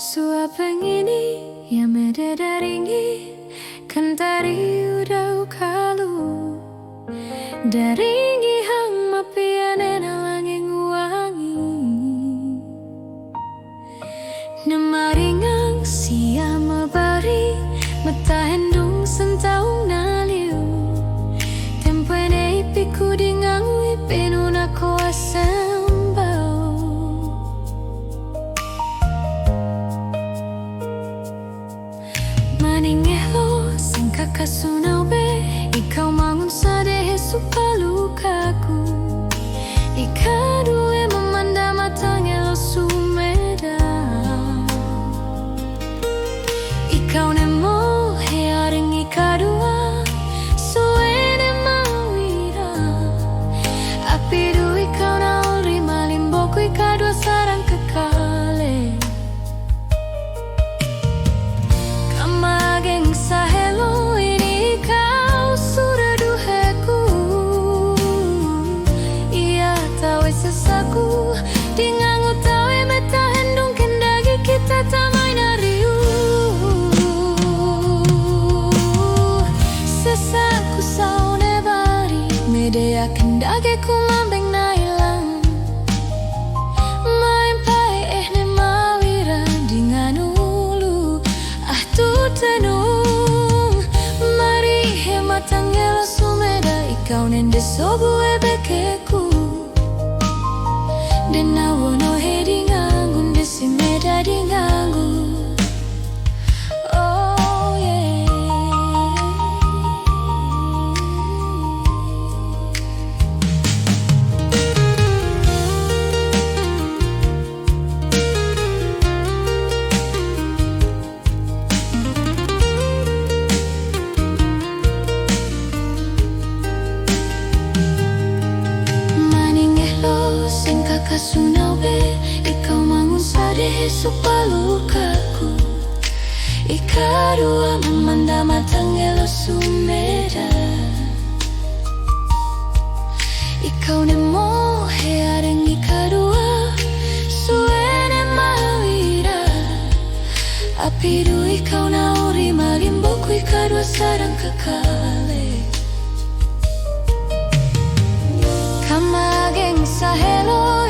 Suapeng ini yang medadaringi kantari udau kalu daringi hang mapiane nalanging wangi nemaringang siam mabari matahendung sentaung naliu tempene ipiku dingang ipinuna koasa maningelo sing kakasunau be ikaw mangun sa dehe supalukaku ikadue memanda matangelo sumeda ikaw nemo hearing ikadua suene mawira apidu ikaw na ulri malimboku ikadua sarang kekale sa hello ini kau sudah duheku ia tahu sesaku dingangu tahu meta hendung kendagi kita tamai nariu sesaku saune bari medea kendagi ku mambeng nailang main pai ne mawira dengan ulu tu tenung matangelo sumeda ikaw nende sobu ebekeku dena wono hedi ngangu ndesi meda di ngangu oh yeah kasunau be ikaw mangun sa dehe supalukaku ikadua memanda matangelo sumeda ikaw nemo hearing ikadua suene mawira apidu ikaw na uri malimboku ikadua sarang kekale kamageng sa hello